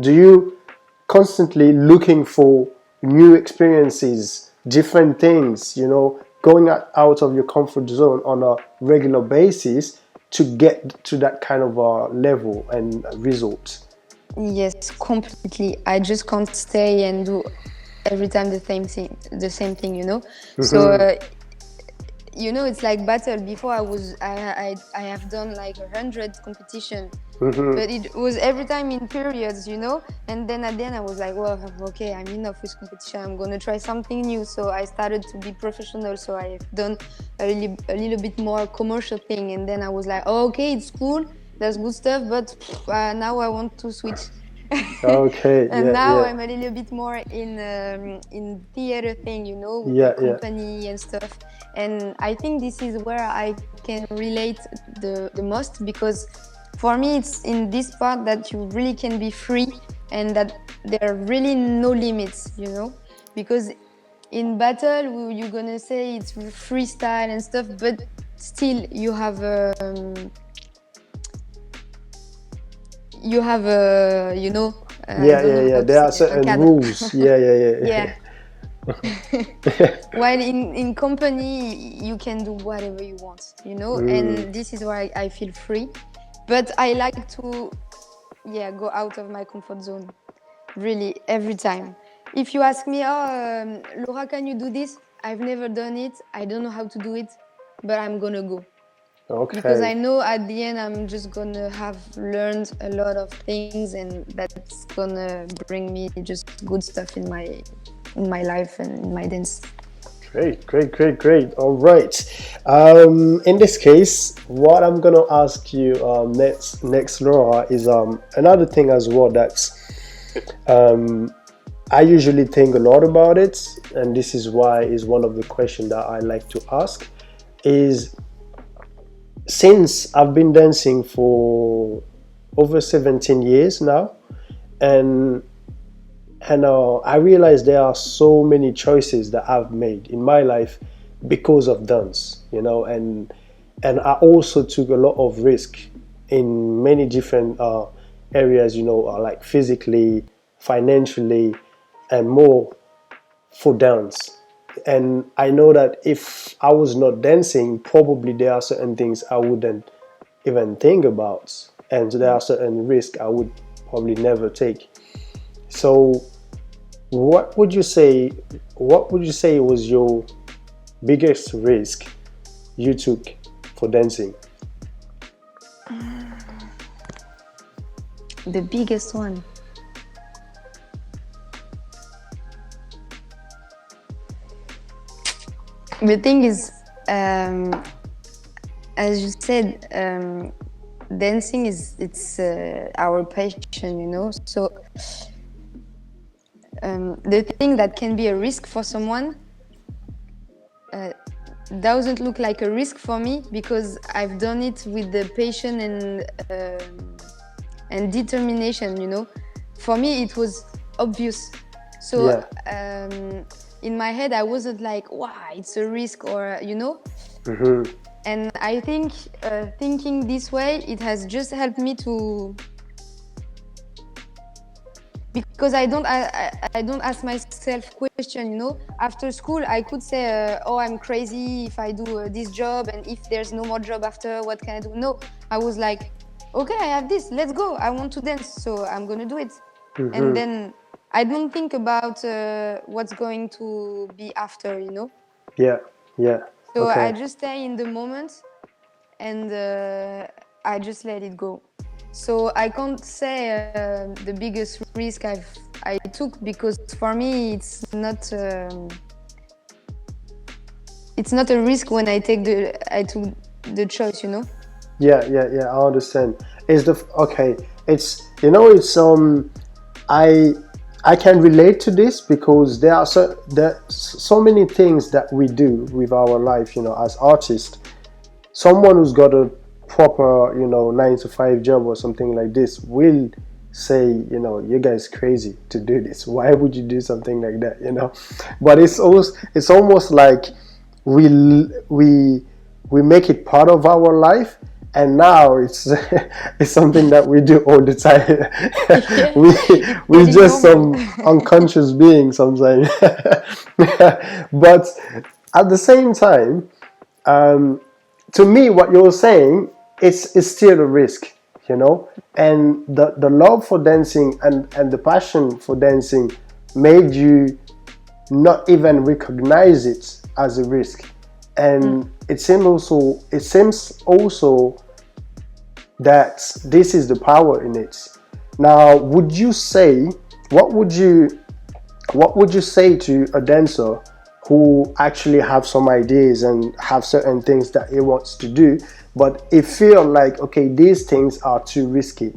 Do you constantly looking for new experiences, different things, going out of your comfort zone on a regular basis to get to that kind of level and result? Yes, completely. I just can't stay and do every time the same thing. So it's like battle. Before I have done like 100 competition, but it was every time in periods. And then at the end I was like, well, okay, I'm enough with competition. I'm gonna try something new. So I started to be professional. So I've done a little bit more commercial thing. And then I was like, oh, okay, it's cool. That's good stuff. But now I want to switch. Okay, And yeah, now yeah, I'm a little bit more in theater thing, with the yeah, yeah. company and stuff. And I think this is where I can relate the most, because for me it's in this part that you really can be free and that there are really no limits. Because in battle you're gonna say it's freestyle and stuff, but still you have I Yeah, don't yeah, know yeah. how to There say are it, un certain cadre. rules. Yeah, yeah, yeah. Yeah. While in company you can do whatever you want, and this is where I feel free. But I like to, yeah, go out of my comfort zone, really, every time. If you ask me, oh, Laura, can you do this? I've never done it. I don't know how to do it, but I'm gonna go. Because Okay. I know at the end I'm just gonna have learned a lot of things, and that's gonna bring me just good stuff in my life and in my dance. Great, great, great, great. All right. In this case, what I'm gonna ask you next, Laura, is another thing as well. That's um, I usually think a lot about it, and this is why is one of the questions that I like to ask. Is since I've been dancing for over 17 years now, and I realized there are so many choices that I've made in my life because of dance, and I also took a lot of risk in many different areas, like physically, financially, and more for dance. And I know that if I was not dancing, probably there are certain things I wouldn't even think about, and there are certain risks I would probably never take. So what would you say? What would you say was your biggest risk you took for dancing? The biggest one. The thing is, as you said, dancing it's our passion. So the thing that can be a risk for someone doesn't look like a risk for me, because I've done it with the passion and determination. For me it was obvious. So Yeah. in my head I wasn't like, wow, it's a risk, or. And I think thinking this way, it has just helped me to, because I don't ask myself question. After school I could say, oh, I'm crazy if I do this job, and if there's no more job after, what can I do? No, I was like, okay, I have this, let's go, I want to dance, so I'm gonna do it. And then I don't think about what's going to be after. Yeah. Yeah. So I Okay. just stay in the moment, and I just let it go. So I can't say the biggest risk I took, because for me it's not a risk when I took the choice. Yeah. Yeah. Yeah. I understand. Is the okay? It's I I can relate to this because there so many things that we do with our life, as artists. Someone who's got a proper, 9 to 5 job or something like this will say, you guys crazy to do this. Why would you do something like that? But it's almost like we we make it part of our life, and now it's it's something that we do all the time. Yeah, we it's we getting just normal. some unconscious beings sometimes. But at the same time, to me, what you're saying is still a risk, you know. And the love for dancing and the passion for dancing made you not even recognize it as a risk. And it seems also that this is the power in it. Now, would you say, what would you what would you say to a dancer who actually have some ideas and have certain things that he wants to do, but he feel like, okay, these things are too risky?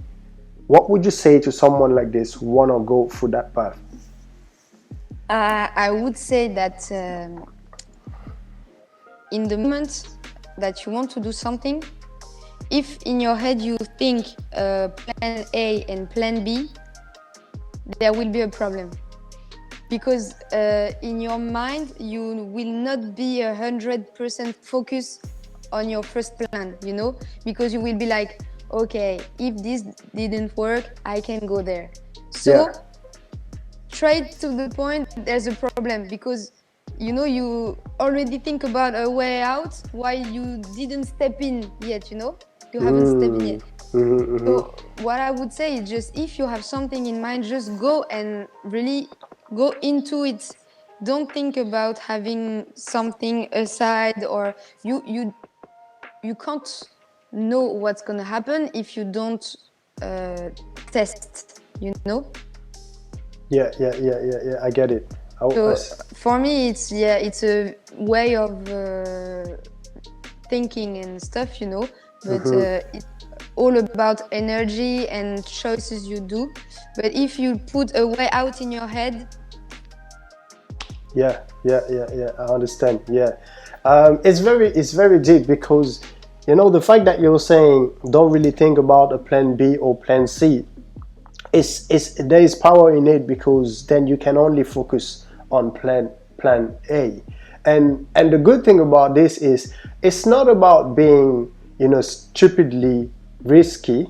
What would you say to someone like this who want to go through that path? I would say that in the moment that you want to do something, if in your head you think plan A and plan B, there will be a problem. Because in your mind, you will not be 100% focused on your first plan, you know? Because you will be like, okay, if this didn't work, I can go there. So Yeah. straight to the point, there's a problem because you know you already think about a way out while you didn't step in yet, you know? You haven't stepped in yet. So what I would say is just if you have something in mind, just go and really go into it. Don't think about having something aside, or you can't know what's gonna happen if you don't test, you know? Yeah. I get it. So for me, it's a way of thinking and stuff, you know. But it's all about energy and choices you do. But if you put a way out in your head, Yeah. I understand. Yeah, it's very deep because, you know, the fact that you're saying don't really think about a plan B or plan C, is there is power in it because then you can only focus on plan A. And the good thing about this is it's not about being, you know, stupidly risky,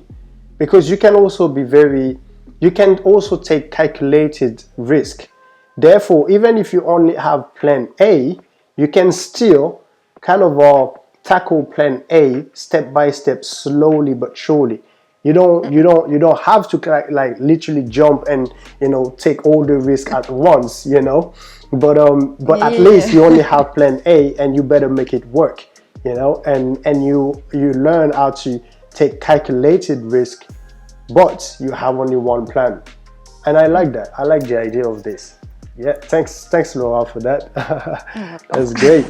because you can also be very, you can also take calculated risk. Therefore, even if you only have plan A, you can still kind of tackle plan A step by step, slowly but surely. You don't have to like literally jump and, you know, take all the risk at once, you know. But at least you only have plan A, and you better make it work, you know. And you learn how to take calculated risk, but you have only one plan. And I like that. I like the idea of this. Yeah, thanks Laura for that. That's great.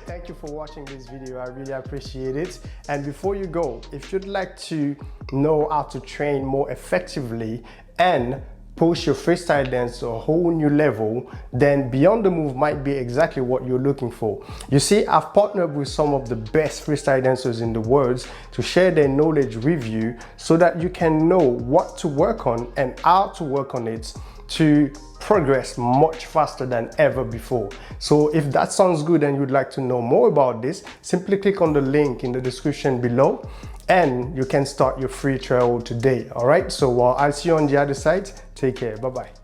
Thank you for watching this video. I really appreciate it. And before you go, if you'd like to know how to train more effectively and push your freestyle dance to a whole new level, then Beyond the Move might be exactly what you're looking for. You see, I've partnered with some of the best freestyle dancers in the world to share their knowledge with you so that you can know what to work on and how to work on it to progress much faster than ever before. So if that sounds good and you'd like to know more about this, simply click on the link in the description below and you can start your free trial today. All right, so I'll see you on the other side. Take care. Bye bye.